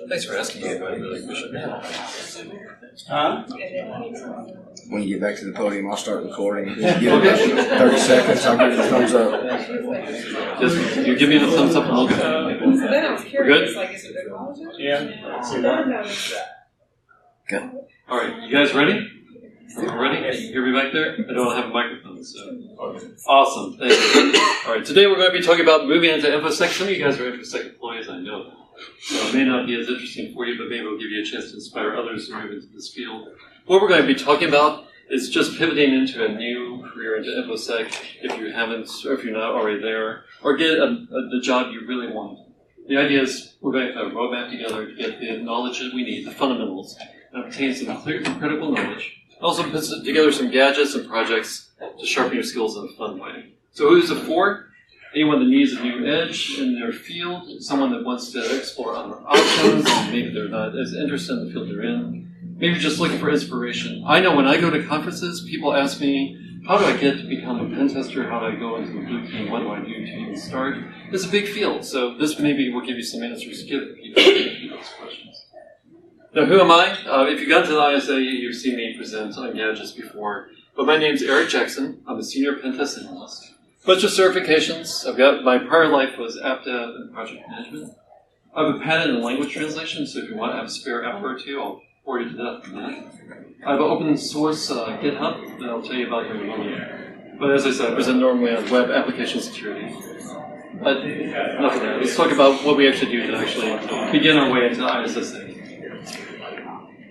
Thanks for asking me about it. Really appreciate it. When you get back to the podium, I'll start recording. Just give it 30 seconds. I'll give you the thumbs up. Just, you give me the thumbs up and we'll go. We're good? Yeah. Okay. All right, you guys ready? Ready? Can you hear me back there? I don't have a microphone, so. Awesome, thank you. All right, today we're going to be talking about moving into InfoSec. Some of you guys are InfoSec employees, I know that. So it may not be as interesting for you, but maybe it'll give you a chance to inspire others to move into this field. What we're going to be talking about is just pivoting into a new career into InfoSec if you haven't, or if you're not already there, or get the job you really want. The idea is we're going to have a roadmap together to get the knowledge that we need, the fundamentals, and obtain some clear and critical knowledge. Also put together some gadgets and projects to sharpen your skills in a fun way. So who's it for? Anyone that needs a new edge in their field, someone that wants to explore other options, and maybe they're not as interested in the field they're in. Maybe just looking for inspiration. I know when I go to conferences, people ask me, how do I get to become a pen tester? How do I go into the blue team? What do I do to even start? It's a big field, so this maybe will give you some answers to give those questions. Now, who am I? If you got to the ISA, you've seen me present on gadgets before. But my name's Erich Jackson. I'm a senior pen test analyst. Bunch of certifications. I've got, my prior life was app dev and project management. I have a patent in language translation, so if you want to have a spare app or two, I'll bore you to death on that. I have an open source GitHub that I'll tell you about here in a moment. But as I said, I present normally on web application security. But enough of that. Let's talk about what we actually do to actually begin our way into ISSA.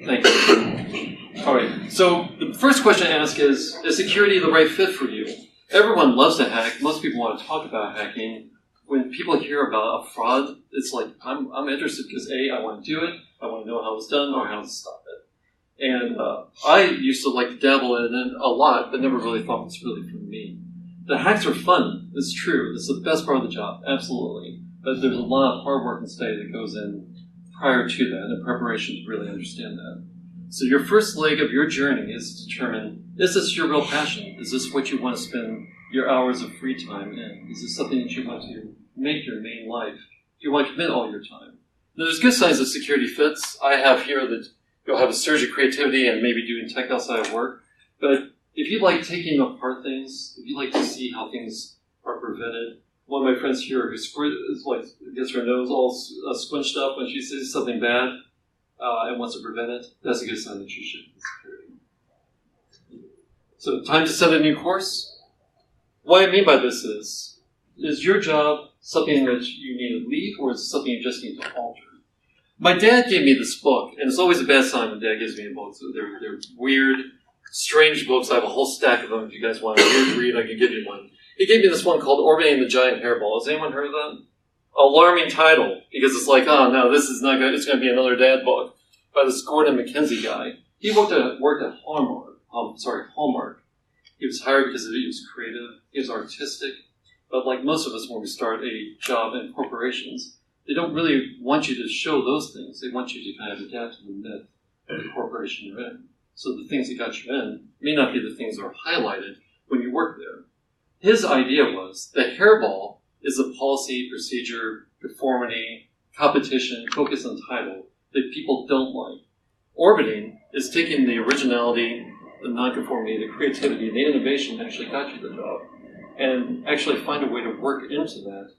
Thank you. All right. So the first question to ask is security the right fit for you? Everyone loves to hack. Most people want to talk about hacking. When people hear about a fraud, it's like, I'm interested because A, I want to do it, I want to know how it's done or how to stop it. And I used to like to dabble in it a lot, but never really thought it was really for me. The hacks are fun. It's true. It's the best part of the job, absolutely. But there's a lot of hard work and study that goes in prior to that, and preparation to really understand that. So your first leg of your journey is to determine, is this your real passion? Is this what you want to spend your hours of free time in? Is this something that you want to make your main life? Do you want to commit all your time? Now, there's good signs that security fits. I have here that you'll have a surge of creativity and maybe doing tech outside of work. But if you like taking apart things, if you like to see how things are prevented, one of my friends here who gets her nose all squinched up when she sees something bad and wants to prevent it, that's a good sign that you should be security. So time to set a new course. What I mean by this is your job something that you need to leave, or is it something you just need to alter? My dad gave me this book, and it's always a bad sign when Dad gives me a book. So they're weird, strange books. I have a whole stack of them. If you guys want to read, I can give you one. He gave me this one called Orbiting the Giant Hairball. Has anyone heard of that? Alarming title, because it's like, oh no, this is not good. It's going to be another dad book by this Gordon McKenzie guy. He worked at Hallmark. He was hired because he was creative. He was artistic. But like most of us, when we start a job in corporations, they don't really want you to show those things. They want you to kind of adapt to the myth of the corporation you're in. So the things that got you in may not be the things that are highlighted when you work there. His idea was that hairball is a policy, procedure, conformity, competition, focus on title that people don't like. Orbiting is taking the originality, the nonconformity, the creativity, and the innovation that actually got you the job, and actually find a way to work into that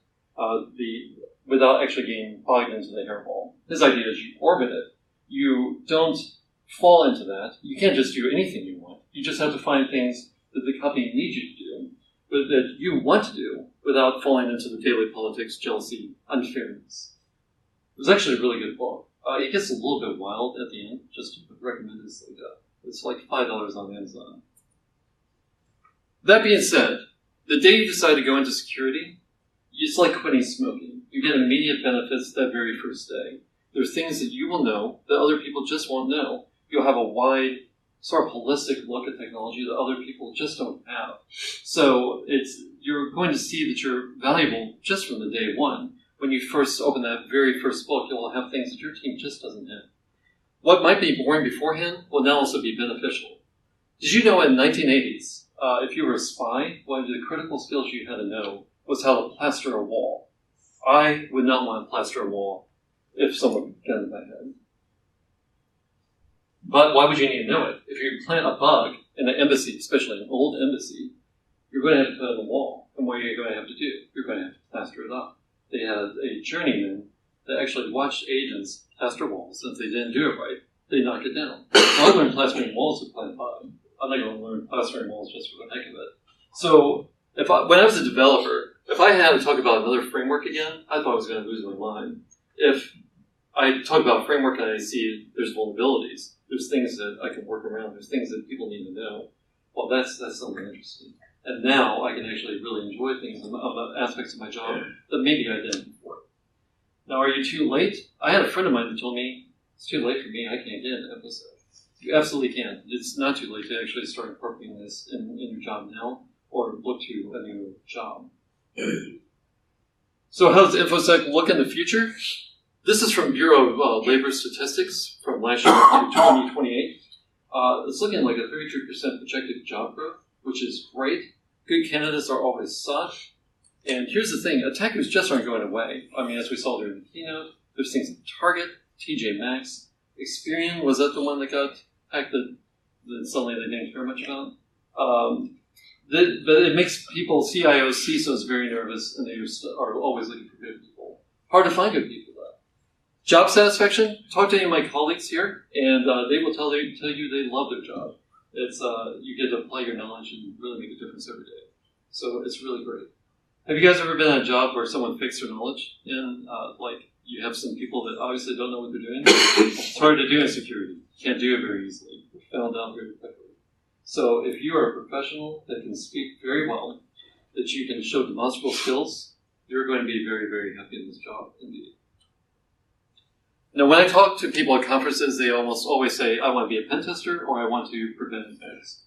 without actually getting bogged into the hairball. His idea is you orbit it. You don't fall into that. You can't just do anything you want. You just have to find things that the company needs you to do, but that you want to do without falling into the daily politics, jealousy, unfairness. It was actually a really good book. It gets a little bit wild at the end, just to recommend this. It's like $5 on Amazon. That being said, the day you decide to go into security, it's like quitting smoking. You get immediate benefits that very first day. There's things that you will know that other people just won't know. You'll have a wide, sort of holistic look at technology that other people just don't have. So you're going to see that you're valuable just from the day one. When you first open that very first book, you'll have things that your team just doesn't have. What might be boring beforehand will now also be beneficial. Did you know in the 1980s, if you were a spy, one of the critical skills you had to know was how to plaster a wall. I would not want to plaster a wall if someone could get in my head. But why would you need to know it? If you plant a bug in an embassy, especially an old embassy, you're going to have to put it on the wall. And what are you going to have to do? You're going to have to plaster it up. They had a journeyman that actually watched agents plaster walls. If they didn't do it right, they knocked it down. I learned plastering walls with plant bug. I'm not going to learn plastering walls just for the heck of it. So when I was a developer, if I had to talk about another framework again, I thought I was going to lose my mind. If I talk about framework and I see there's vulnerabilities, there's things that I can work around, there's things that people need to know, well, that's something interesting. And now I can actually really enjoy things about aspects of my job that maybe I didn't before. Now, are you too late? I had a friend of mine that told me, it's too late for me, I can't get into InfoSec. You absolutely can. It's not too late to actually start incorporating this in your job now or look to a new job. So how does InfoSec look in the future? This is from Bureau of Labor Statistics from last year to 2028. It's looking like a 33% projected job growth, which is great. Good candidates are always sought. And here's the thing, attackers just aren't going away. I mean, as we saw during the keynote, there's things like Target, TJ Maxx, Experian, was that the one that got hacked that suddenly they didn't care much about? But it makes people, CIOs, CISOs, very nervous, and they are always looking for good people. Hard to find good people, though. Job satisfaction, talk to any of my colleagues here, and they will tell you they love their job. It's you get to apply your knowledge and really make a difference every day. So it's really great. Have you guys ever been at a job where someone fakes their knowledge? And like you have some people that obviously don't know what they're doing? It's hard to do in security. Can't do it very easily. You're found out very quickly. So if you are a professional that can speak very well, that you can show demonstrable skills, you're going to be very, very happy in this job indeed. Now, when I talk to people at conferences, they almost always say, I want to be a pen tester or I want to prevent attacks.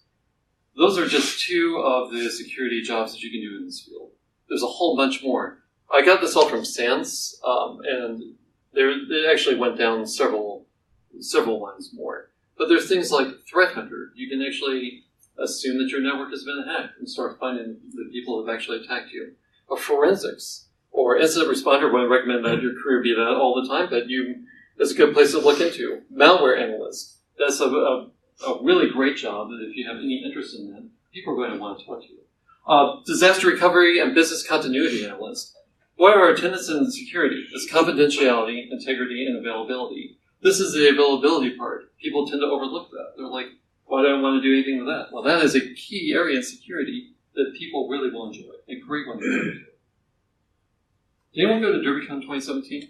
Those are just two of the security jobs that you can do in this field. There's a whole bunch more. I got this all from SANS, and it actually went down several lines more. But there's things like Threat Hunter. You can actually assume that your network has been hacked and start finding the people that have actually attacked you. Or forensics. Or incident responder, would I recommend that your career be that all the time, but that's a good place to look into. Malware analyst. That's a really great job that if you have any interest in that, people are going to want to talk to you. Disaster recovery and business continuity analyst. What are our tenets in security? It's confidentiality, integrity, and availability. This is the availability part. People tend to overlook that. They're like, why do I want to do anything with that? Well, that is a key area in security that people really will enjoy. A great one to go to. Did anyone go to DerbyCon 2017? Did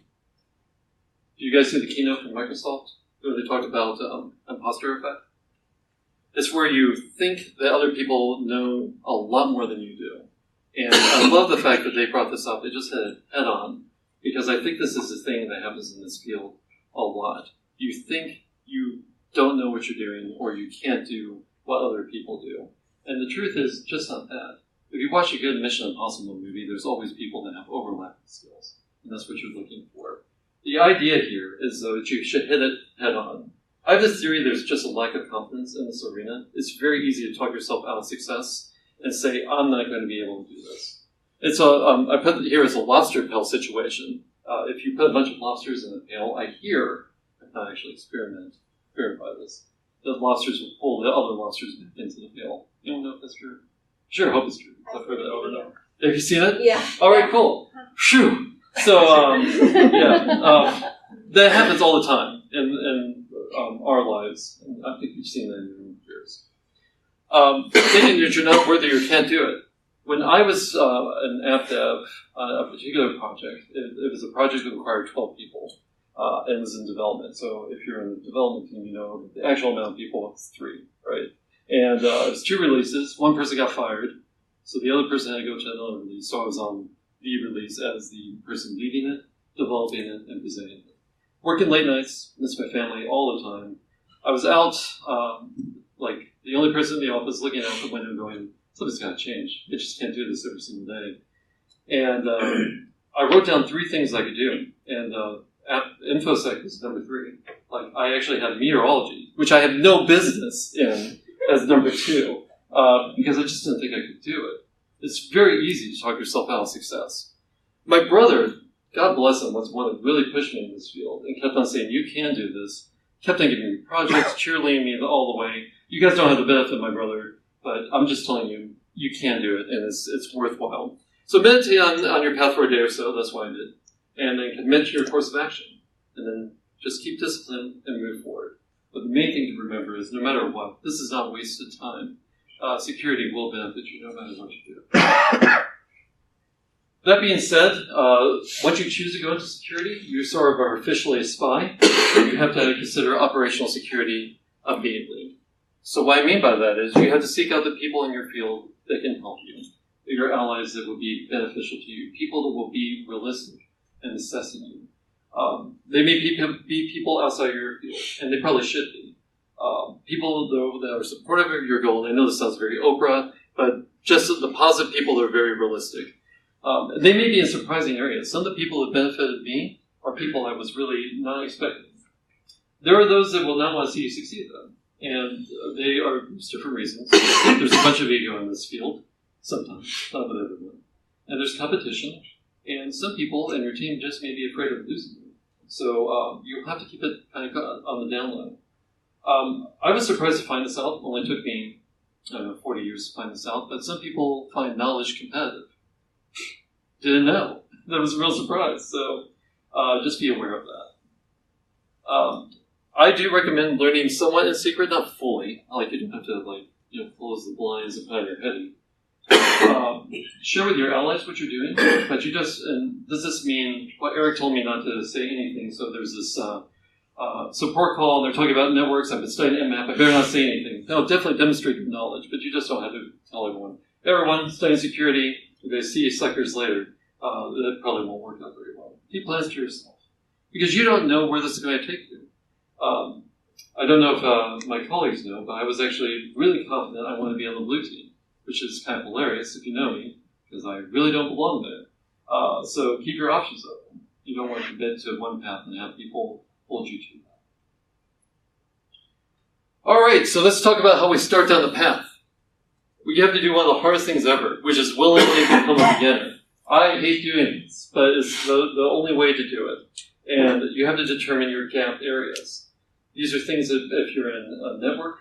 you guys see the keynote from Microsoft where they talked about imposter effect? It's where you think that other people know a lot more than you do. And I love the fact that they brought this up. They just hit it head on because I think this is a thing that happens in this field a lot. You think you don't know what you're doing or you can't do what other people do. And the truth is just not that. If you watch a good Mission Impossible movie, there's always people that have overlapping skills. And that's what you're looking for. The idea here is, though, that you should hit it head on. I have this theory there's just a lack of confidence in this arena. It's very easy to talk yourself out of success and say, I'm not going to be able to do this. It's I put it here as a lobster pail situation. If you put a bunch of lobsters in a pail, I've not actually experimented by this, the lobsters will pull the other lobsters into the pail. You don't know if that's true? Sure, I hope it's true. I've heard that over and over. Have you seen it? Yeah. All right, cool. Phew. So, that happens all the time in our lives. And I think you've seen that in your own careers. Thinking that you're not worthy or can't do it. When I was an app dev on a particular project, it was a project that required 12 people. And it was in development. So if you're in the development team, you know that the actual amount of people was 3, right? And it was 2 releases. One person got fired, so the other person had to go to another release. So I was on the release as the person leading it, developing it, and presenting it. Working late nights, miss my family all the time. I was out, like the only person in the office looking out the window going, something's got to change. I just can't do this every single day. And I wrote down 3 things I could do. And InfoSec was number 3. Like, I actually had meteorology, which I had no business in, as number 2. because I just didn't think I could do it. It's very easy to talk yourself out of success. My brother, God bless him, was one that really pushed me in this field and kept on saying, you can do this. Kept on giving me projects, cheerleading me all the way. You guys don't have the benefit of my brother, but I'm just telling you, you can do it, and it's worthwhile. So meditate on your path for a day or so, that's what I did. And then commit to your course of action. And then just keep discipline and move forward. But the main thing to remember is no matter what, this is not wasted time. Security will benefit you no matter what you do. That being said, once you choose to go into security, you sort of are officially a spy. You have to consider operational security immediately. So what I mean by that is you have to seek out the people in your field that can help you, your allies that will be beneficial to you, people that will be realistic and assessing you. They may be people outside your field, and they probably should be. People, though, that are supportive of your goal. I know this sounds very Oprah, but just the positive people that are very realistic. They may be in surprising areas. Some of the people that benefited me are people I was really not expecting. There are those that will not want to see you succeed, though. And they are for different reasons. There's a bunch of ego in this field, sometimes, not with everyone. And there's competition, and some people in your team just may be afraid of losing you. So you'll have to keep it kind of on the down low. I was surprised to find this out. It only took me, 40 years to find this out, but some people find knowledge competitive. Didn't know. That was a real surprise, so just be aware of that. I do recommend learning somewhat in secret, not fully. You don't have to close the blinds and put on your hoodie. Share with your allies what you're doing, but and does this mean, Erich told me not to say anything, so there's this support call, and they're talking about networks, I've been studying Nmap, I better not say anything. No, definitely demonstrate your knowledge, but you just don't have to tell everyone. Everyone studying security, if they see you suckers later, that probably won't work out very well. Keep plans to yourself, because you don't know where this is going to take you. I don't know if my colleagues know, but I was actually really confident I want to be on the blue team, which is kind of hilarious if you know me, because I really don't belong there. So keep your options open. You don't want to commit to one path and have people hold you to that. All right, so let's talk about how we start down the path. We have to do one of the hardest things ever, which is willingly become a beginner. I hate doing this, but it's the only way to do it. And you have to determine your gap areas. These are things that if you're in a network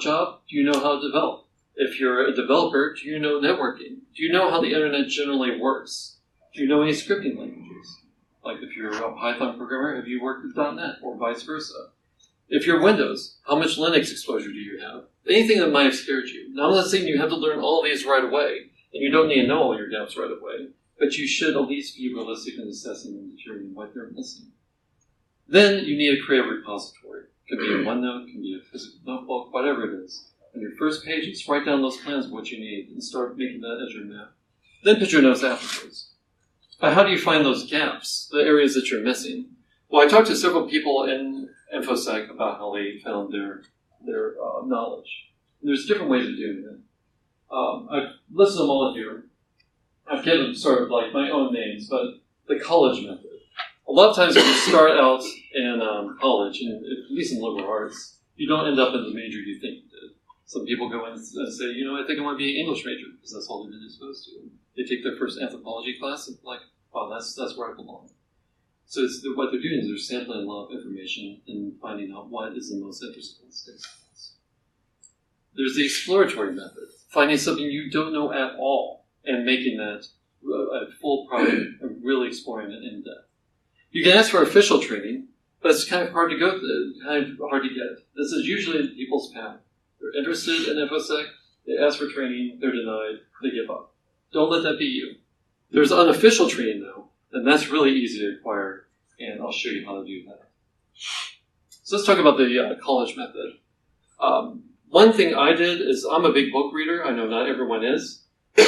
job, do you know how to develop? If you're a developer, do you know networking? Do you know how the internet generally works? Do you know any scripting languages? Like if you're a Python programmer, have you worked with .NET or vice versa? If you're Windows, how much Linux exposure do you have? Anything that might have scared you. Now, I'm not saying you have to learn all these right away, and you don't need to know all your gaps right away, but you should at least be realistic in assessing and determining what you're missing. Then you need to create a repository. It can be a OneNote, it can be a physical notebook, whatever it is. On your first page, just write down those plans of what you need and start making that as your map. Then put your notes afterwards. But how do you find those gaps, the areas that you're missing? Well, I talked to several people in InfoSec about how they found their knowledge. And there's different ways of doing it. I've listed them all here. I've given sort of like my own names, but the college method. A lot of times when you start out in college, and at least in liberal arts, you don't end up in the major you think you did. Some people go in and say, I think I want to be an English major, because that's all they've been exposed to. They take their first anthropology class and like, wow, that's where I belong. So what they're doing is they're sampling a lot of information and finding out what is the most interesting sticks. There's the exploratory method, finding something you don't know at all and making that a full project and really exploring it in depth. You can ask for official training, but it's kind of hard to get. This is usually people's path. They're interested in InfoSec, they ask for training, they're denied, they give up. Don't let that be you. There's unofficial training, though, and that's really easy to acquire, and I'll show you how to do that. So let's talk about the college method. One thing I did is, I'm a big book reader. I know not everyone is, but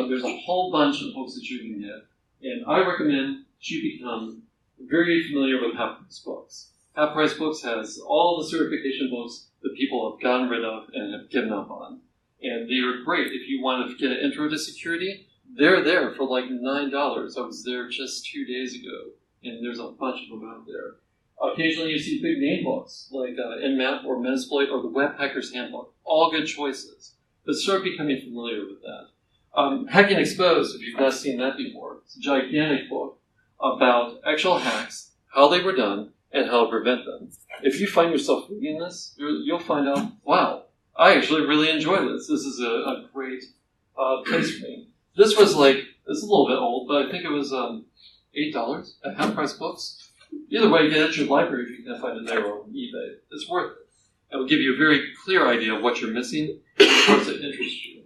there's a whole bunch of books that you can get, and I recommend you become very familiar with half-price books. Half-price books has all the certification books that people have gotten rid of and have given up on, and they are great. If you want to get an intro to security, they're there for like $9. I was there just 2 days ago, and there's a bunch of them out there. Occasionally you see big name books like Nmap or Metasploit or the Web Hacker's Handbook. All good choices. but start becoming familiar with that. Hacking Exposed, if you've not seen that before, it's a gigantic book about actual hacks, how they were done, and how to prevent them. If you find yourself reading this, you'll find out, wow, I actually really enjoy this. This is a great place for me. This was it's a little bit old, but I think it was $8 at half-price books. Either way, get it at your library if you can find it there or on eBay. It's worth it. It will give you a very clear idea of what you're missing and parts that interest you.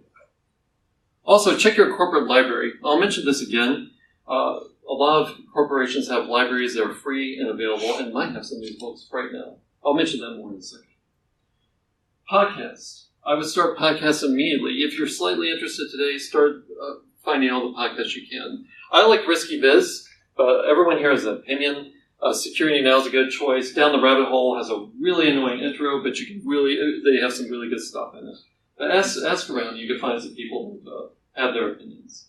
Also, check your corporate library. I'll mention this again. A lot of corporations have libraries that are free and available, and might have some of these books right now. I'll mention that more in a second. Podcasts. I would start podcasts immediately. If you're slightly interested today, start finding all the podcasts you can. I like Risky Biz, but everyone here has an opinion. Security Now is a good choice. Down the Rabbit Hole has a really annoying intro, but they have some really good stuff in it. But ask around, you can find some people who have their opinions.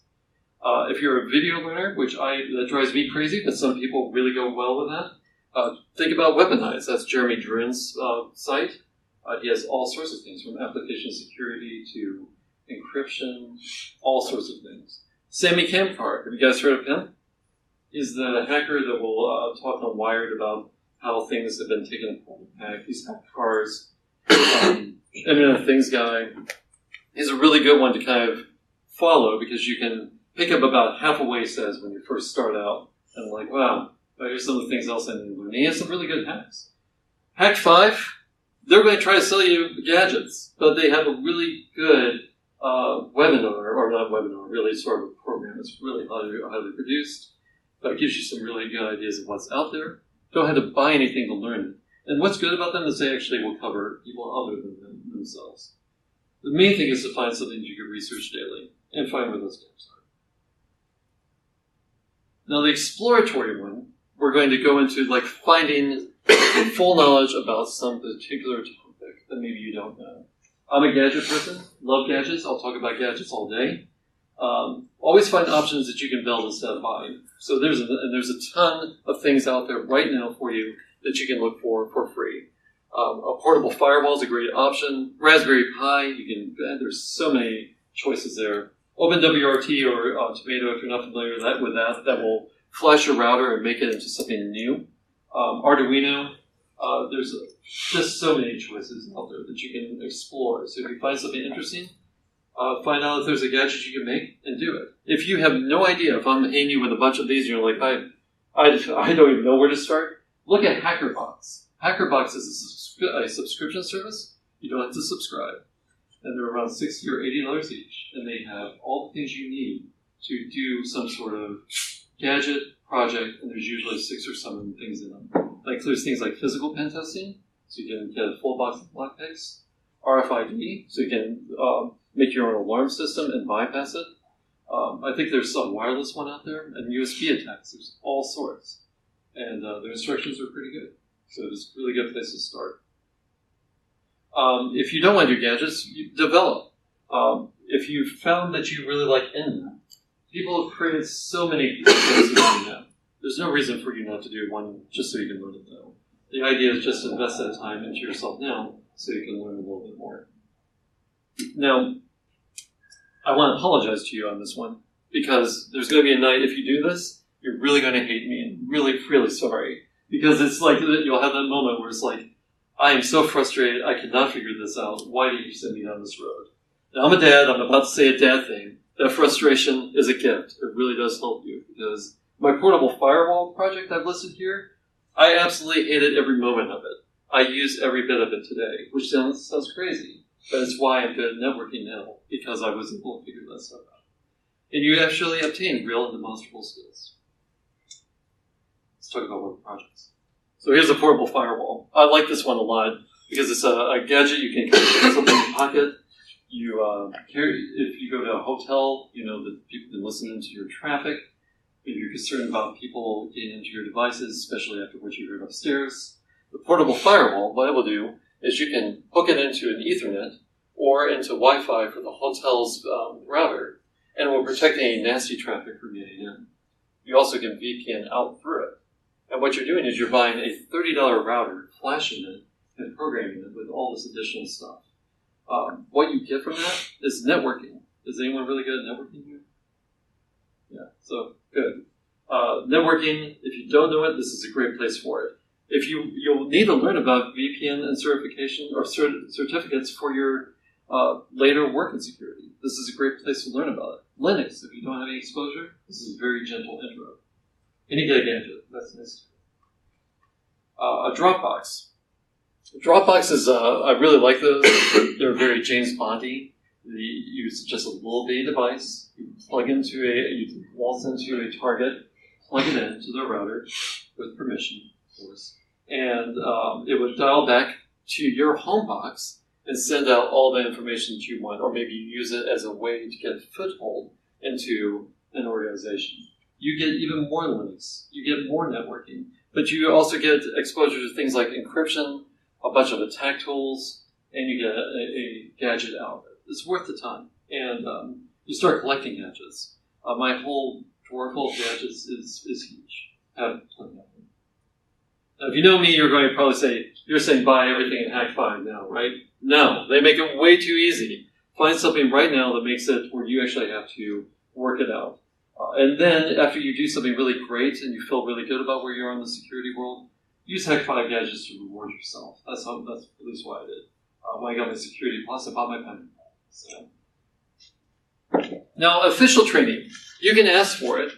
If you're a video learner, that drives me crazy, but some people really go well with that, think about Weaponize. That's Jeremy Drurin's site. He has all sorts of things, from application security to encryption, all sorts of things. Sammy Kamkar, have you guys heard of him? He's the hacker that will talk on Wired about how things have been taken apart and hacked. He's hacked cars. Internet of Things guy. He's a really good one to kind of follow because you can pick up about half of what he says when you first start out. And wow, here's some of the things else I need to learn. He has some really good hacks. Hack 5, they're going to try to sell you gadgets, but they have a really good webinar, or not webinar, really sort of a program that's really highly produced. But it gives you some really good ideas of what's out there. Don't have to buy anything to learn it. And what's good about them is they actually will cover people other than themselves. The main thing is to find something you can research daily and find where those gaps are. Now the exploratory one, we're going to go into finding full knowledge about some particular topic that maybe you don't know. I'm a gadget person, love gadgets. I'll talk about gadgets all day. Always find options that you can build instead of buying. So there's a ton of things out there right now for you that you can look for free. A portable firewall is a great option. Raspberry Pi, there's so many choices there. OpenWRT or Tomato, if you're not familiar with that, that will flash your router and make it into something new. Arduino, there's just so many choices out there that you can explore. So if you find something interesting, find out if there's a gadget you can make and do it. If you have no idea, if I'm hitting you with a bunch of these and you're like, I don't even know where to start, look at HackerBox. HackerBox is a subscription service. You don't have to subscribe. And they're around $60 or $80 each. And they have all the things you need to do some sort of gadget project, and there's usually 6 or 7 things in them. That includes things like physical pen testing, so you can get a full box of lockpicks. RFID, so you can make your own alarm system and bypass it. I think there's some wireless one out there, and USB attacks. There's all sorts. And the instructions are pretty good. So it's a really good place to start. If you don't want to do gadgets, you develop. If you found that you really like InNet, people have created so many places in InNet. There's no reason for you not to do one just so you can learn it, though. The idea is just to invest that time into yourself now so you can learn a little bit more. Now, I want to apologize to you on this one because there's going to be a night, if you do this, you're really going to hate me and really, really sorry. Because it's like you'll have that moment where it's like, I am so frustrated, I cannot figure this out. Why did you send me down this road? Now, I'm a dad, I'm about to say a dad thing. That frustration is a gift. It really does help you because my portable firewall project I've listed here, I absolutely hated every moment of it. I use every bit of it today, which sounds crazy, but it's why I'm good at networking now, because I was able to figure that stuff out. And you actually obtain real and demonstrable skills. Let's talk about work projects. So here's a portable firewall. I like this one a lot because it's a gadget you can kind of put something in your pocket. If you go to a hotel, you know that people can listen into your traffic. If you're concerned about people getting into your devices, especially after what you heard upstairs, the portable firewall, what it will do is you can hook it into an Ethernet or into Wi-Fi for the hotel's router, and it will protect any nasty traffic from getting in. You also can VPN out through it. And what you're doing is you're buying a $30 router, flashing it, and programming it with all this additional stuff. What you get from that is networking. Is anyone really good at networking here? Yeah, so good. Networking, if you don't know it, this is a great place for it. If you'll need to learn about VPN and certification or certificates for your later work in security. This is a great place to learn about it. Linux, if you don't have any exposure, this is a very gentle intro. And you get a gadget. That's nice. A Dropbox. Dropbox is, I really like those. They're very James Bondy. You use just a little bitty device. You waltz into a target, plug it into the router with permission, of course, and it would dial back to your home box and send out all the information that you want, or maybe you use it as a way to get a foothold into an organization. You get even more Linux. You get more networking, but you also get exposure to things like encryption, a bunch of attack tools, and you get a gadget out of it. It's worth the time. And you start collecting gadgets. My whole drawer full of gadgets is huge. I have plenty of them. Now, if you know me, you're going to probably say, you're saying buy everything in Hack5 now, right? No, they make it way too easy. Find something right now that makes it where you actually have to work it out. And then after you do something really great and you feel really good about where you are in the security world, use Hack5 gadgets to reward yourself. That's at least what I did. When I got my security plus, I bought my pen. So. Now, official training. You can ask for it,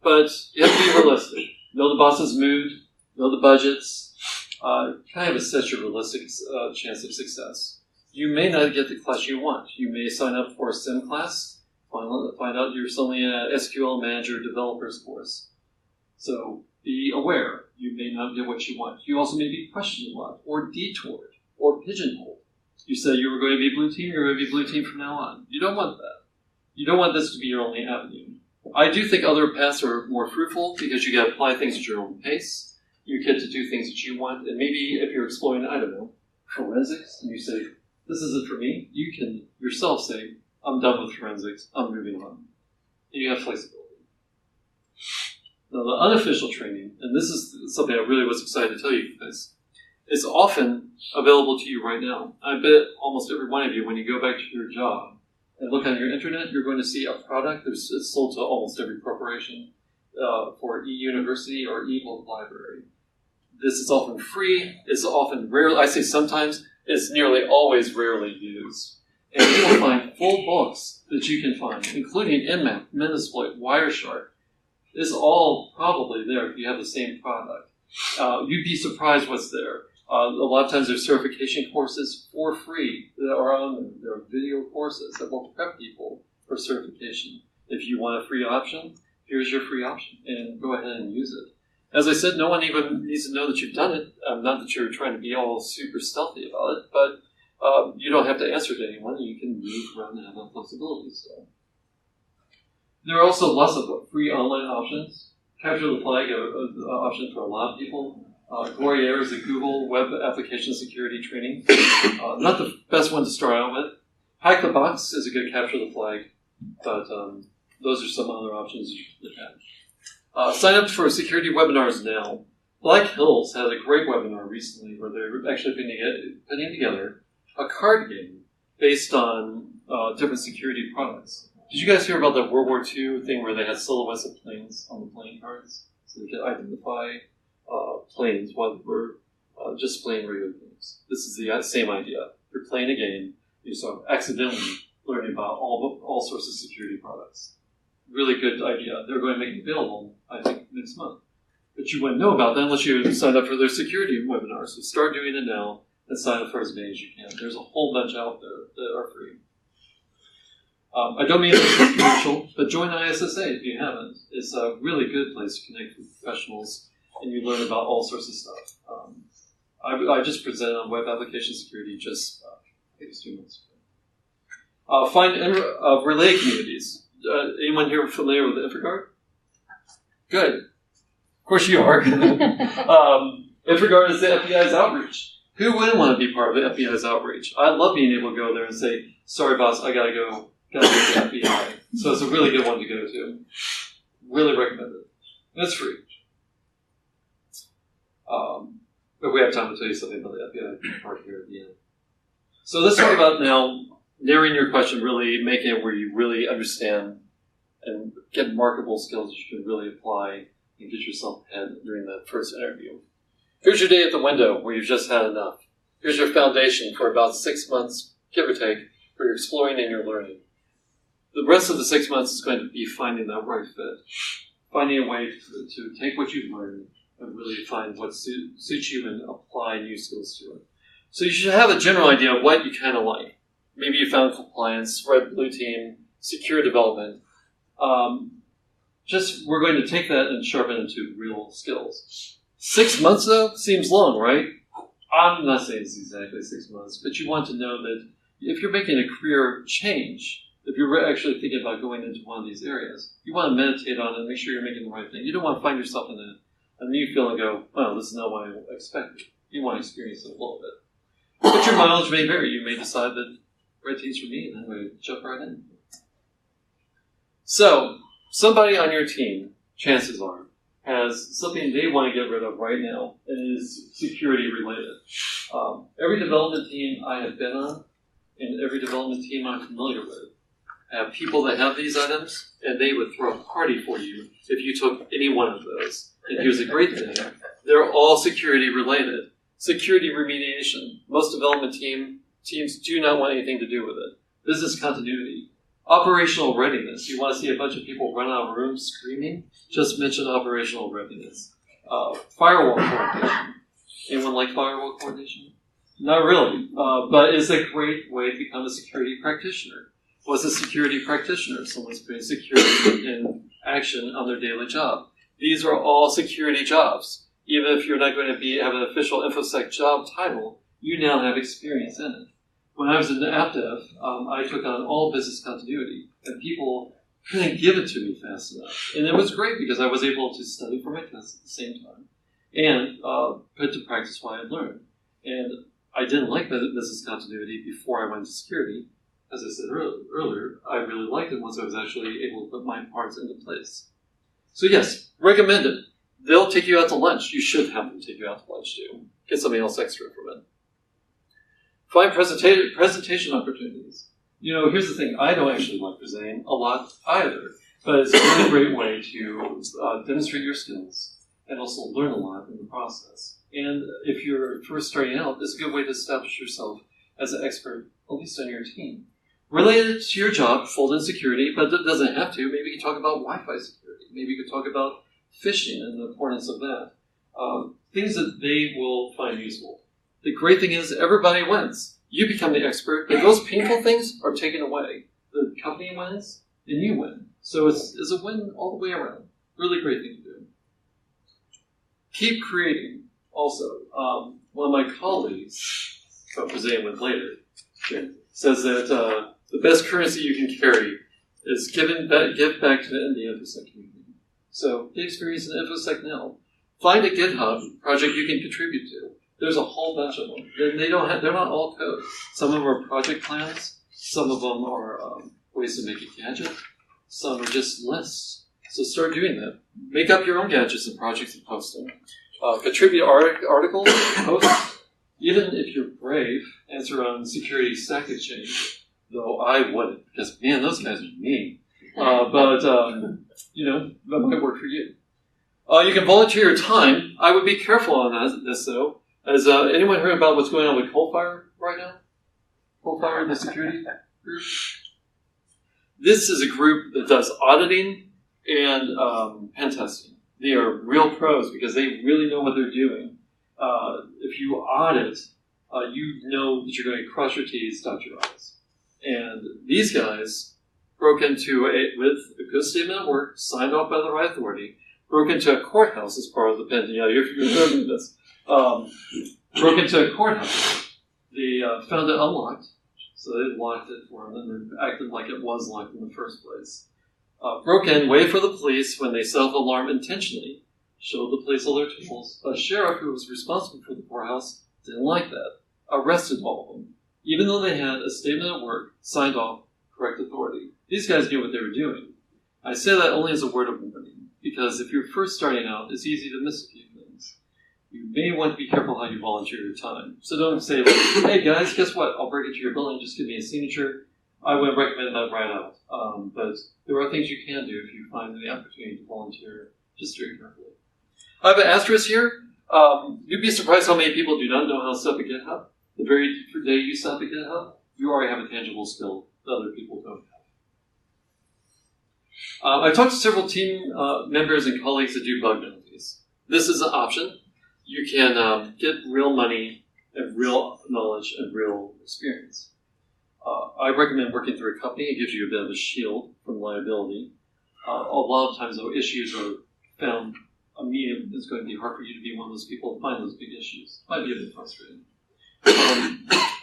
but you have to be realistic. Know the boss's mood, know the budgets, kind of assess your realistic chance of success. You may not get the class you want. You may sign up for a SIM class, find out you're suddenly an SQL manager developer's course. So be aware. You may not get what you want. You also may be questioned a lot, or detoured, or pigeonholed. You said you were going to be blue team, you're going to be blue team from now on. You don't want that. You don't want this to be your only avenue. I do think other paths are more fruitful because you get to apply things at your own pace. You get to do things that you want. And maybe if you're exploring, I don't know, forensics, and you say, this isn't for me, you can yourself say, I'm done with forensics, I'm moving on. And you have flexibility. Now, the unofficial training, and this is something I really was excited to tell you guys, is often available to you right now. I bet almost every one of you, when you go back to your job and look on your internet, you're going to see a product that's sold to almost every corporation for e-university or e-book library. This is often free. It's often rarely, I say sometimes, it's nearly always rarely used. And you will find full books that you can find, including Nmap, Metasploit, Wireshark. It's all probably there if you have the same product. You'd be surprised what's there. A lot of times there's certification courses for free that are on there. There are video courses that will prep people for certification. If you want a free option, here's your free option, and go ahead and use it. As I said, no one even needs to know that you've done it. Not that you're trying to be all super stealthy about it, but you don't have to answer to anyone. You can move around and have that flexibility. So. There are also lots of free online options. Capture the flag is an option for a lot of people. Gruyere is a Google Web Application Security training. Not the best one to start out with. Hack the Box is a good capture the flag, but those are some other options you can look at. Sign up for security webinars now. Black Hills had a great webinar recently where they're actually putting together a card game based on different security products. Did you guys hear about the World War II thing where they had silhouettes of planes on the playing cards? So they could identify planes while they were just playing radio games. This is the same idea. You're playing a game, you sort of accidentally learning about all sorts of security products. Really good idea. They're going to make it available, I think, next month. But you wouldn't know about that unless you signed up for their security webinar. So start doing it now and sign up for as many as you can. There's a whole bunch out there that are free. I don't mean it's commercial, but join ISSA if you haven't. It's a really good place to connect with professionals, and you learn about all sorts of stuff. I just presented on web application security just, I think it's 2 months ago. Find relay communities. Anyone here familiar with InfraGard? Good. Of course you are. InfraGard is the FBI's outreach. Who wouldn't want to be part of the FBI's outreach? I love being able to go there and say, sorry boss, I gotta go. Got to go to the FBI. So it's a really good one to go to. Really recommend it. And it's free. But we have time to tell you something about the FBI part here at the end. So let's talk about now narrowing your question, really making it where you really understand and get marketable skills that you can really apply and get yourself ahead during that first interview. Here's your day at the window where you've just had enough. Here's your foundation for about 6 months, give or take, where you're exploring and you're learning. The rest of the 6 months is going to be finding that right fit, finding a way to take what you've learned and really find what suits you and apply new skills to it. So you should have a general idea of what you kind of like. Maybe you found compliance, red, blue team, secure development. We're going to take that and sharpen it into real skills. 6 months, though, seems long, right? I'm not saying it's exactly 6 months, but you want to know that if you're making a career change, if you're actually thinking about going into one of these areas, you want to meditate on it and make sure you're making the right thing. You don't want to find yourself in a new field and go, well, this is not what I expected. You want to experience it a little bit. But your mileage may vary. You may decide that red team's for me, and I'm going to jump right in. So, somebody on your team, chances are, has something they want to get rid of right now, and it is security related. Every development team I have been on, and every development team I'm familiar with, have people that have these items, and they would throw a party for you if you took any one of those. And here's the great thing. They're all security related. Security remediation. Most development teams do not want anything to do with it. Business continuity. Operational readiness. You want to see a bunch of people run out of rooms screaming? Just mention operational readiness. Firewall coordination. Anyone like firewall coordination? Not really, but it's a great way to become a security practitioner. What's a security practitioner? Someone's putting security in action on their daily job. These are all security jobs. Even if you're not going to have an official InfoSec job title, you now have experience in it. When I was in AppDev, I took on all business continuity, and people couldn't give it to me fast enough. And it was great because I was able to study for my tests at the same time and put to practice what I had learned. And I didn't like business continuity before I went to security. As I said earlier, I really liked it once I was actually able to put my parts into place. So yes, recommend it. They'll take you out to lunch. You should have them take you out to lunch too. Get something else extra from it. Find presentation opportunities. You know, here's the thing. I don't actually like presenting a lot either, but it's a really great way to demonstrate your skills and also learn a lot in the process. And if you're first starting out, it's a good way to establish yourself as an expert, at least on your team. Related to your job, fold in security, but it doesn't have to. Maybe you can talk about Wi-Fi security. Maybe you can talk about phishing and the importance of that. Things that they will find useful. The great thing is everybody wins. You become the expert, and those painful things are taken away. The company wins, and you win. So it's a win all the way around. Really great thing to do. Keep creating. Also, one of my colleagues, who I'm presenting with later, says that the best currency you can carry is give back to the InfoSec community. So get experience in InfoSec now. Find a GitHub project you can contribute to. There's a whole bunch of them. They're not all code. Some of them are project plans. Some of them are ways to make a gadget. Some are just lists. So start doing that. Make up your own gadgets and projects and post them. Contribute articles, posts. Even if you're brave, answer on Security Stack Exchange. Though I wouldn't, because man, those guys are mean. You know, that might work for you. You can volunteer your time. I would be careful on this though. Has anyone heard about what's going on with Coalfire right now? Coalfire, the security group? This is a group that does auditing and pen testing. They are real pros because they really know what they're doing. If you audit, you know that you're going to cross your T's, dot your I's. And these guys broke into with a good statement of work, signed off by the right authority, broke into a courthouse as part of the pen. Yeah, you're familiar with this. Broke into a courthouse. They found it unlocked, so they locked it for them and acted like it was locked in the first place. Broke in, waited for the police when they set off the alarm intentionally, showed the police all their tools. A sheriff who was responsible for the courthouse didn't like that, arrested all of them, even though they had a statement of work signed off, correct authority. These guys knew what they were doing. I say that only as a word of warning, because if you're first starting out, it's easy to miss a few things. You may want to be careful how you volunteer your time. So don't say, like, hey guys, guess what? I'll break into your building, just give me a signature. I would recommend that right out. But there are things you can do if you find the opportunity to volunteer. Just very carefully. I have an asterisk here. You'd be surprised how many people do not know how to set up a GitHub. The very day you set up a GitHub, you already have a tangible skill that other people don't have. I talked to several team members and colleagues that do bug bounties. This is an option. You can get real money and real knowledge and real experience. I recommend working through a company. It gives you a bit of a shield from liability. A lot of times, though, issues are found immediately. It's going to be hard for you to be one of those people to find those big issues. Might be a bit frustrating.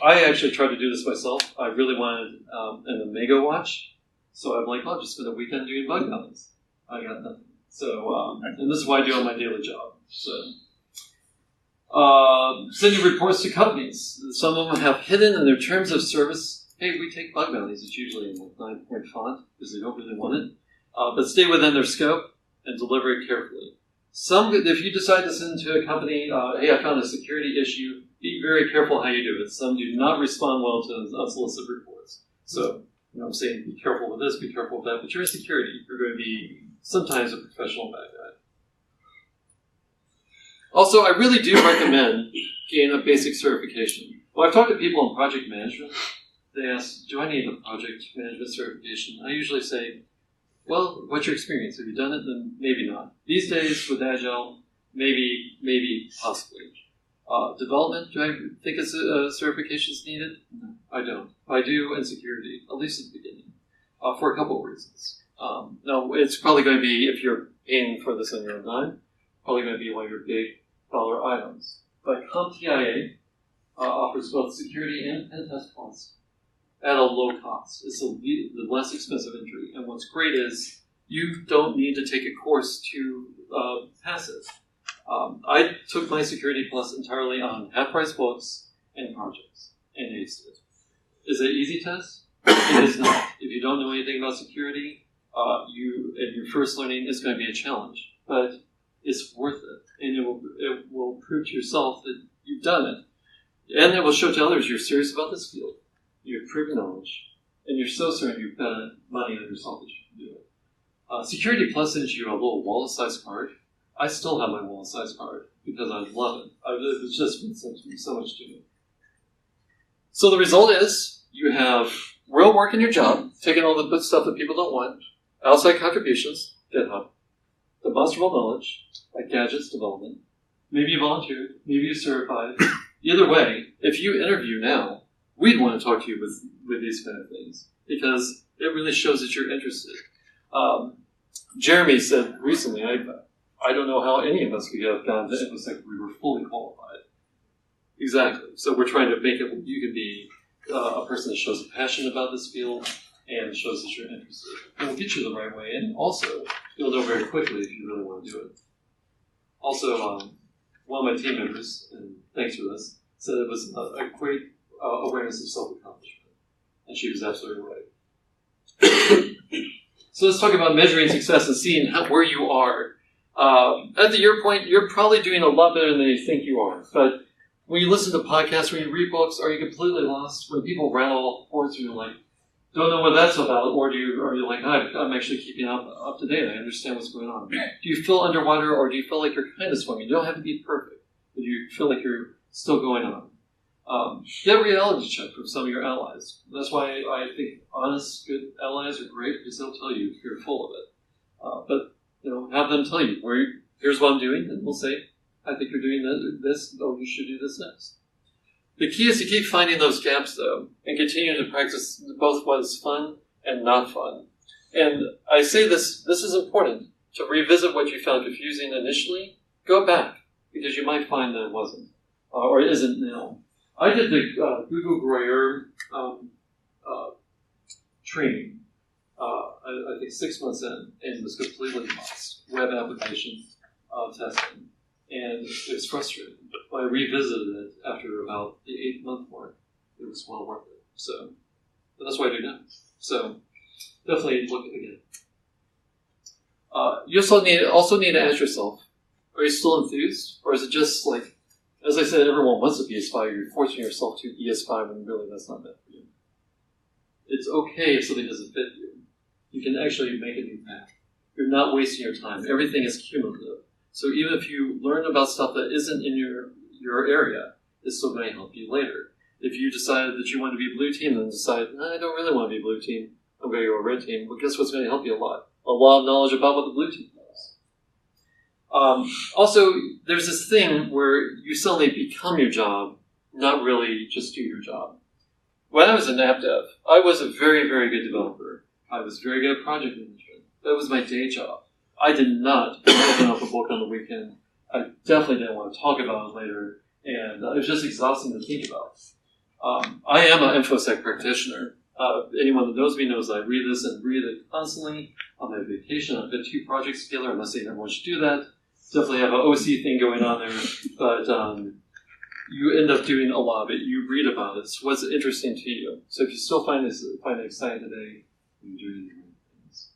I actually tried to do this myself. I really wanted an Omega watch, so I'm like, I'll just spend a weekend doing bug bounties. I got nothing. So, and this is what I do on my daily job. So, sending reports to companies. Some of them have hidden in their terms of service. Hey, we take bug bounties. It's usually in like 9-point font because they don't really want it. But stay within their scope and deliver it carefully. Some, if you decide to send to a company, hey, I found a security issue, be very careful how you do it. Some do not respond well to unsolicited reports. So, I'm saying be careful with this, be careful with that. But you're in security. You're going to be sometimes a professional bad guy. Also, I really do recommend getting a basic certification. When I've talked to people in project management, they ask, do I need a project management certification? I usually say, well, what's your experience? Have you done it? Then maybe not. These days with Agile, maybe, possibly. Development, do I think a certification is needed? No, I don't. I do in security, at least at the beginning, for a couple of reasons. Now, it's probably going to be, if you're paying for this on your own time, probably going to be one of your big dollar items. But CompTIA offers both security and pen test plus at a low cost. It's the less expensive entry. And what's great is you don't need to take a course to pass it. I took my Security Plus entirely on half-price books and projects and aced it. Is it an easy test? It is not. If you don't know anything about security, and your first learning is going to be a challenge. But it's worth it, and it will prove to yourself that you've done it. And it will show to others you're serious about this field. You have proven knowledge, and you're so certain you've bet money on yourself that you can do it. Security Plus sends you a little wallet-sized card. I still have my wallet-sized card because I love it. It's just been so much to me. So the result is you have real work in your job, taking all the good stuff that people don't want, outside contributions, GitHub, demonstrable knowledge, like gadgets development. Maybe you volunteered, maybe you certified. Either way, if you interview now, we'd want to talk to you with these kind of things because it really shows that you're interested. Jeremy said recently, I don't know how any of us could have gone to InfoSec if we were fully qualified. Exactly. So we're trying to make it, you can be a person that shows a passion about this field and shows that you're interested. It will get you the right way, and also you'll know very quickly if you really want to do it. Also, one of my team members, and thanks for this, said it was a great awareness of self-accomplishment, and she was absolutely right. So let's talk about measuring success and seeing where you are. At your point, you're probably doing a lot better than you think you are. But when you listen to podcasts, when you read books, are you completely lost? When people rattle reports, and you're like, don't know what that's about, or are you like, I'm actually keeping up to date. I understand what's going on. Do you feel underwater, or do you feel like you're kind of swimming? You don't have to be perfect, but you feel like you're still going on. Get a reality check from some of your allies. That's why I think honest, good allies are great because they'll tell you if you're full of it. But have them tell you, here's what I'm doing, and we'll say, I think you're doing this, or you should do this next. The key is to keep finding those gaps, though, and continue to practice both what is fun and not fun. And I say this is important, to revisit what you found confusing initially. Go back, because you might find that it wasn't, or it isn't now. I did the Google Groyer training, I think 6 months in, and was completely lost. Web application testing. And it was frustrating. But I revisited it after about the 8th month mark. It was well worth it. So that's what I do now. So definitely look at it again. You also need to ask yourself, Are you still enthused? Or is it just like, as I said, everyone wants to be a spy, you're forcing yourself to be a spy when really that's not meant for you. It's okay if something doesn't fit you. You can actually make an impact. You're not wasting your time. Everything is cumulative. So even if you learn about stuff that isn't in your area, it's still going to help you later. If you decided that you want to be blue team and decide, I don't really want to be blue team, I'm going to go red team, well, guess what's going to help you a lot? A lot of knowledge about what the blue team does. Also, there's this thing where you suddenly become your job, not really just do your job. When I was in app dev, I was a very, very good developer. I was very good at project management. That was my day job. I did not open up a book on the weekend. I definitely didn't want to talk about it later, and it was just exhausting to think about. I am an InfoSec practitioner. Anyone that knows me knows I read this and read it constantly. On my vacation, I put 2 projects together. I'm not saying everyone should do that. Definitely have an OC thing going on there, but you end up doing a lot of it. You read about it. It's what's interesting to you. So if you still find it exciting today, you're doing the right things.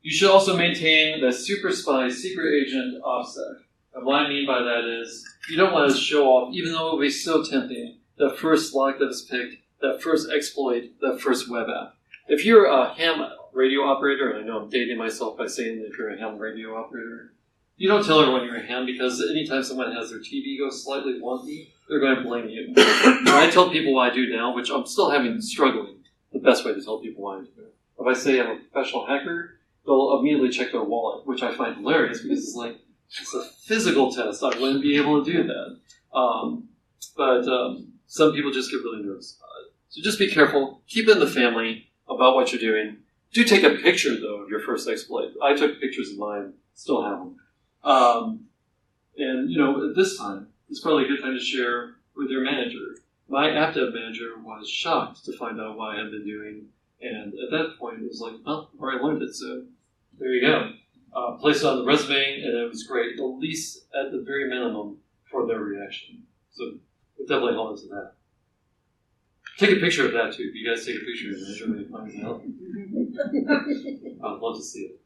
You should also maintain the super spy, secret agent OpSec. And what I mean by that is you don't want to show off, even though it will be so tempting, that first lock that is picked, that first exploit, that first web app. If you're a ham radio operator, and I know I'm dating myself by saying that if you're a ham radio operator, you don't tell everyone you're a ham because anytime someone has their TV go slightly wonky, they're going to blame you. When I tell people what I do now, which I'm still struggling, the best way to tell people what I do. If I say I'm a professional hacker, they'll immediately check their wallet, which I find hilarious because it's like, it's a physical test. I wouldn't be able to do that. But some people just get really nervous about it. So just be careful. Keep it in the family about what you're doing. Do take a picture, though, of your first exploit. I took pictures of mine. Still have them. And, at this time, it's probably a good time to share with your manager. My app dev manager was shocked to find out what I had been doing. And at that point, it was like, well, I've already learned it, so there you go. Placed it on the resume, and it was great, at least at the very minimum, for their reaction. So we'll definitely hold on to that. Take a picture of that, too. If you guys take a picture of your manager when he finds out, I'd love to see it.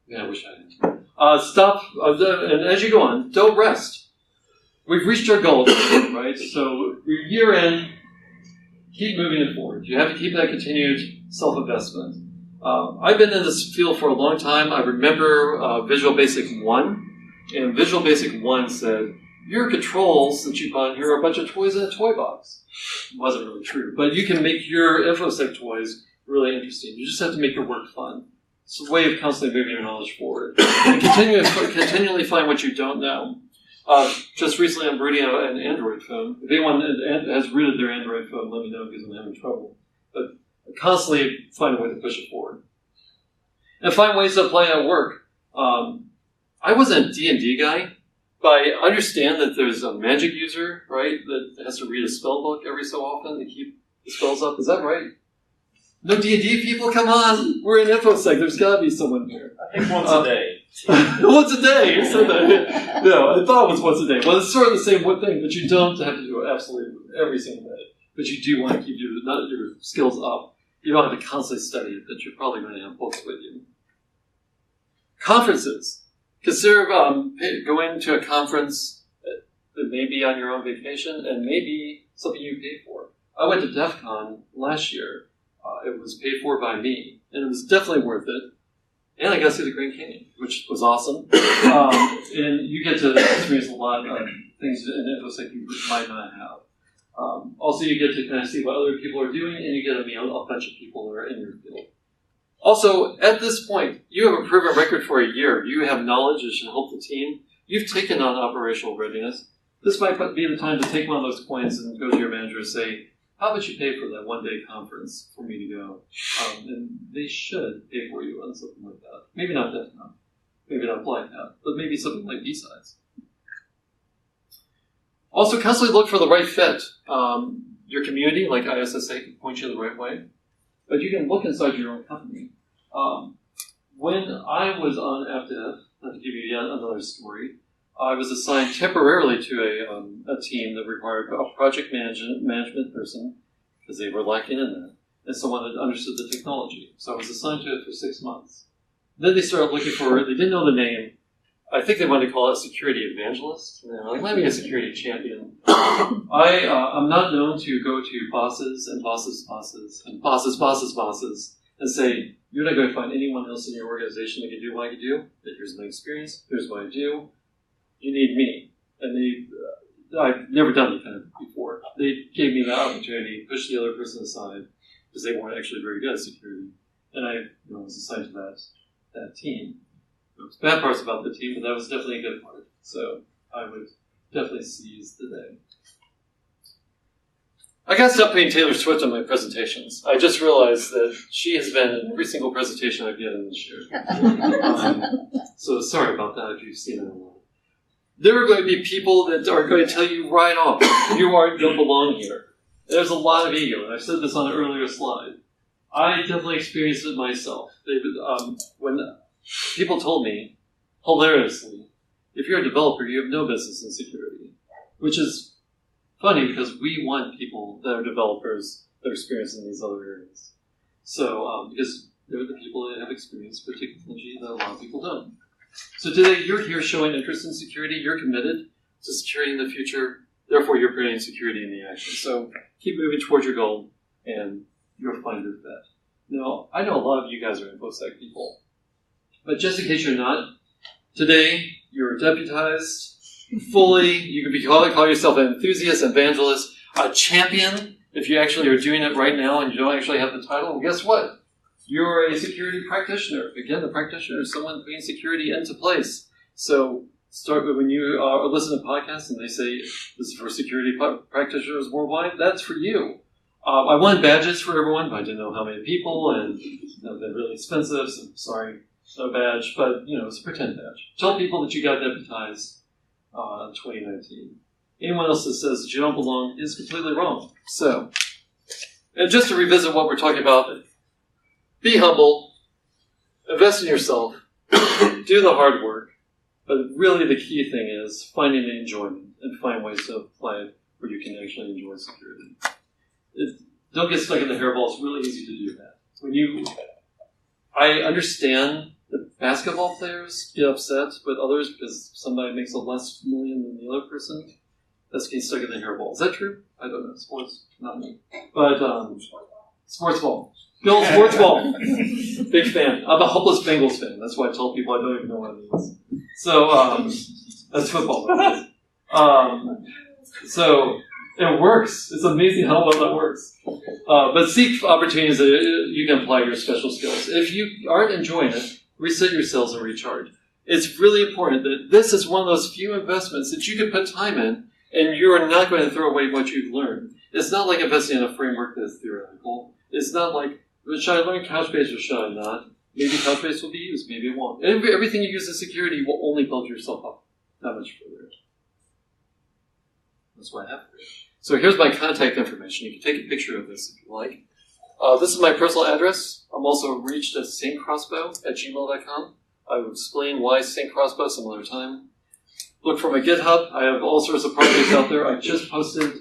Yeah, I wish I had. Stop, and as you go on, don't rest. We've reached our goal, right? So we're year in, keep moving it forward. You have to keep that continued self-investment. I've been in this field for a long time. I remember Visual Basic 1, and Visual Basic 1 said, your controls that you bought here are a bunch of toys in a toy box. It wasn't really true, but you can make your InfoSec toys really interesting. You just have to make your work fun. It's a way of constantly moving your knowledge forward. And continually find what you don't know. Just recently I'm rooting an Android phone. If anyone has rooted their Android phone, let me know because I'm having trouble. But constantly find a way to push it forward. And find ways to apply it at work. I wasn't a D&D guy, but I understand that there's a magic user, right, that has to read a spell book every so often to keep the spells up. Is that right? No D&D people? Come on! We're in InfoSec. There's got to be someone here. I think once a day. Once a day! You said that. No, I thought it was once a day. Well, it's sort of the same thing, but you don't have to do it absolutely every single day. But you do want to keep your skills up. You don't have to constantly study it, but you're probably going to have books with you. Conferences. Consider going to a conference that may be on your own vacation and maybe something you pay for. I went to DEF CON last year. It was paid for by me, and it was definitely worth it. And I got to see the Grand Canyon, which was awesome. And you get to experience a lot of things in InfoSec you might not have. Also, you get to kind of see what other people are doing, and you get to meet a bunch of people that are in your field. Also, at this point, you have a proven record for a year. You have knowledge that should help the team. You've taken on operational readiness. This might be the time to take one of those coins and go to your manager and say, how about you pay for that one-day conference for me to go? And they should pay for you on something like that. Maybe not DEF CON, maybe not Black Hat, but maybe something like B-Sides. Also, constantly look for the right fit. Your community, like ISSA, can point you the right way. But you can look inside your own company. When I was on AppDev, not to give you yet another story, I was assigned temporarily to a team that required a project management person, because they were lacking in that, and someone that understood the technology. So I was assigned to it for 6 months. Then they started looking for, they didn't know the name. I think they wanted to call it a security evangelist. And they were like, let me be a security champion. I'm not known to go to bosses and bosses' bosses and bosses' bosses and say, you're not going to find anyone else in your organization that can do what I can do. Here's my experience. Here's what I do. You need me. And I've never done anything before. They gave me the opportunity to push the other person aside because they weren't actually very good at security. And I was assigned to that team. There was bad parts about the team, but that was definitely a good part. So I would definitely seize the day. I got to stop putting Taylor Swift on my presentations. I just realized that she has been in every single presentation I've given this year. So sorry about that if you've seen it online. There are going to be people that are going to tell you right off, you don't belong here. There's a lot of ego, and I've said this on an earlier slide. I definitely experienced it myself. When people told me, hilariously, if you're a developer, you have no business in security, which is funny because we want people that are developers that are experienced in these other areas. So, because they're the people that have experience with technology that a lot of people don't. So today, you're here showing interest in security. You're committed to security in the future. Therefore, you're putting security in the action. So keep moving towards your goal, and you'll find your bet. Now, I know a lot of you guys are InfoSec people, but just in case you're not, today you're deputized fully. You can call yourself an enthusiast, evangelist, a champion. If you actually are doing it right now and you don't actually have the title, well, guess what? You're a security practitioner. Again, the practitioner is someone putting security into place. So start with when you listen to podcasts and they say this is for security practitioners worldwide. That's for you. I wanted badges for everyone, but I didn't know how many people, and they're really expensive. So sorry, no badge, but it's a pretend badge. Tell people that you got deputized in 2019. Anyone else that says that you don't belong is completely wrong. So, and just to revisit what we're talking about. Be humble, invest in yourself, do the hard work, but really the key thing is finding the enjoyment and find ways to apply it where you can actually enjoy security. Don't get stuck in the hairball. It's really easy to do that. I understand that basketball players get upset with others because somebody makes a less million than the other person. That's getting stuck in the hairball. Is that true? I don't know. Sports, not me. But sports ball. Bill, sports ball. Big fan. I'm a hopeless Bengals fan. That's why I tell people I don't even know what it means. So, that's football. So, it works. It's amazing how well that works. But seek opportunities that you can apply your special skills. If you aren't enjoying it, reset yourselves and recharge. It's really important that this is one of those few investments that you can put time in, and you are not going to throw away what you've learned. It's not like investing in a framework that's theoretical. It's not like, should I learn Couchbase or should I not? Maybe Couchbase will be used, maybe it won't. Everything you use in security will only build yourself up that much further. That's what happened. So here's my contact information. You can take a picture of this if you like. This is my personal address. I'm also reached at saintcrossbow@gmail.com. I will explain why Saint Crossbow some other time. Look for my GitHub. I have all sorts of projects out there. I just posted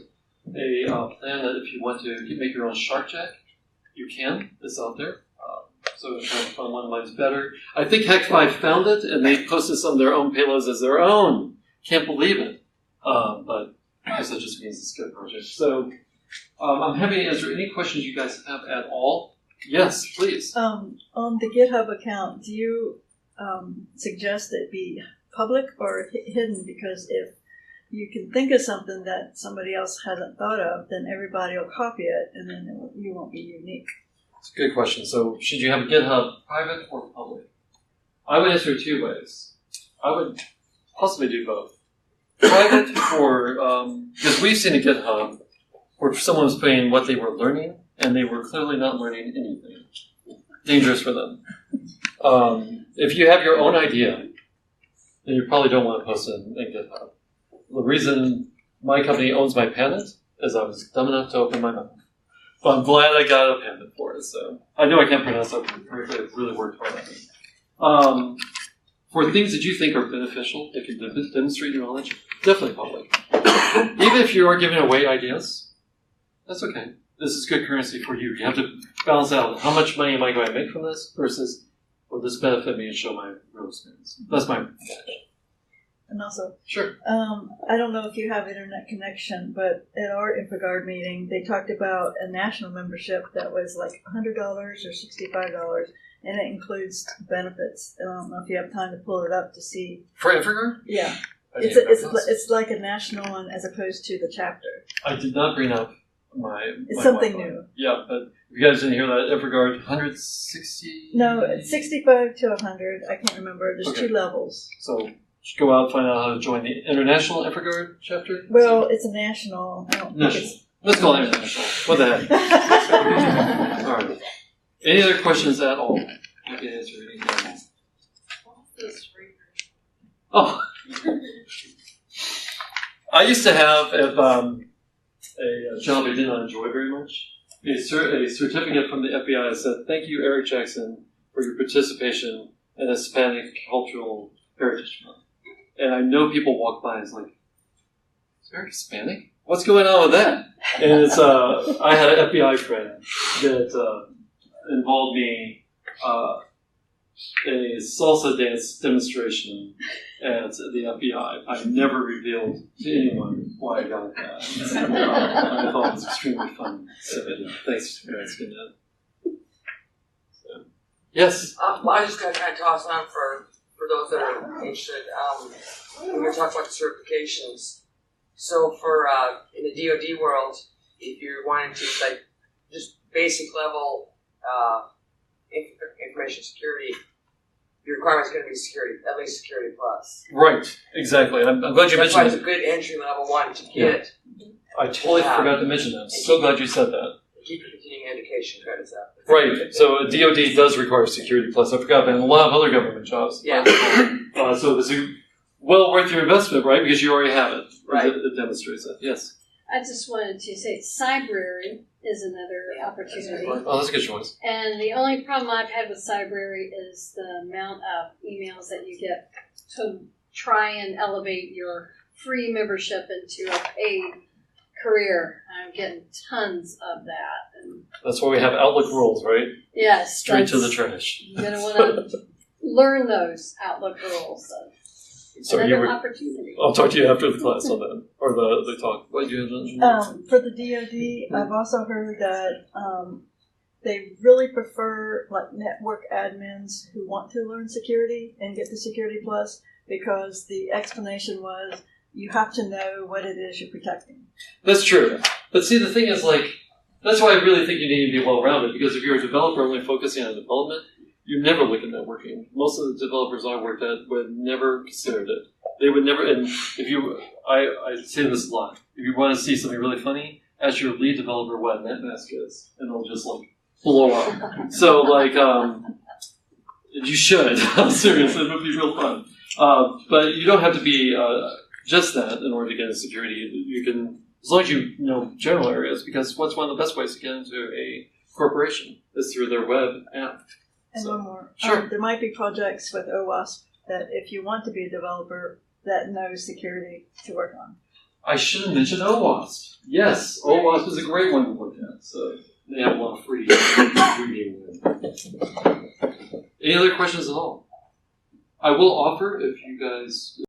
a plan that if you want to make your own shark jack, you can. It's out there. So if you want to find one, mine's better. I think Hack5 found it, and they posted some of their own payloads as their own. Can't believe it. But I guess that just means it's a good project. So I'm happy to answer any questions you guys have at all. Yes, please. On the GitHub account, do you suggest that it be public or hidden? Because if you can think of something that somebody else hasn't thought of, then everybody will copy it, and then you won't be unique. It's a good question. So should you have a GitHub private or public? I would answer 2 ways. I would possibly do both. Private for, because we've seen a GitHub where someone was putting what they were learning, and they were clearly not learning anything. Dangerous for them. If you have your own idea, then you probably don't want to post it in GitHub. The reason my company owns my patent is I was dumb enough to open my mouth. But I'm glad I got a patent for it. So I know I can't pronounce that correctly. I've really worked hard on it. For things that you think are beneficial, that can demonstrate your knowledge, definitely public. Even if you are giving away ideas, that's okay. This is good currency for you. You have to balance out how much money am I going to make from this versus will this benefit me and show my real experience? That's my catch. And also, Sure. I don't know if you have internet connection, but at our InfoGuard meeting, they talked about a national membership that was like $100 or $65, and it includes benefits. I don't know if you have time to pull it up to see. For InfoGuard? Yeah. I It's like a national one as opposed to the chapter. I did not bring up my. It's my something Wi-Fi. new. Yeah, but if you guys didn't hear that, InfoGuard 160. No, it's 65 to 100. I can't remember. There's Okay. 2 levels. So just go out and find out how to join the international InfoGuard chapter. Well, it's a national. I don't National. think Let's call it international. What the heck? it's. All right. Any other questions at all? Happy to answer anything. Oh. I used to have a job I did not enjoy very much. A certificate from the FBI that said, "Thank you, Erich Jackson, for your participation in Hispanic Cultural Heritage Month." And I know people walk by and it's like, "Is Erich Hispanic? What's going on with that?" And it's I had an FBI friend that involved me in a salsa dance demonstration at the FBI. I never revealed to anyone why I got that. I thought it was extremely fun. So, thanks for asking that. So, yes? Well, I just got to kind of toss on for those that are interested. We're going to talk about the certifications. So for in the DoD world, if you're wanting to like just basic level information security, your requirement is going to be security, at least security plus. Right, exactly. I'm glad you That's why mentioned it's a good entry level one to get. I totally forgot to mention that. I'm so glad you said that. Keep your continuing education credits up. Right. So DoD does require security plus. I forgot that in a lot of other government jobs. Yeah. So it's well worth your investment, right? Because you already have it. Right. It demonstrates that. Yes. I just wanted to say Cybrary is another opportunity. Oh, that's a good choice. And the only problem I've had with Cybrary is the amount of emails that you get to try and elevate your free membership into a paid career. I'm getting tons of that. And That's why we have Outlook rules, right? yes, Straight to the trash. You're going to want to learn those Outlook rules. So So another opportunity. I'll talk to you after the class on that, or the talk. What do you have? For the DoD, I've also heard that they really prefer like network admins who want to learn security and get the Security Plus, because the explanation was you have to know what it is you're protecting. That's true. But see, the thing is, like, that's why I really think you need to be well-rounded, because if you're a developer only focusing on development, you never look at networking. Most of the developers I worked at would never considered it. They would never, and if you, I say this a lot, if you want to see something really funny, ask your lead developer what a netmask is, and they'll just, like, blow up. So, like, you should. I'm serious, it would be real fun. But you don't have to be just that in order to get into security. You can, as long as you know general areas, because what's one of the best ways to get into a corporation is through their web app. And So, one more. sure. There might be projects with OWASP that if you want to be a developer that knows security to work on. I should have mentioned OWASP. Yes, OWASP is a great one to look at. So they have a lot of free reading. Any other questions at all? I will offer, if you guys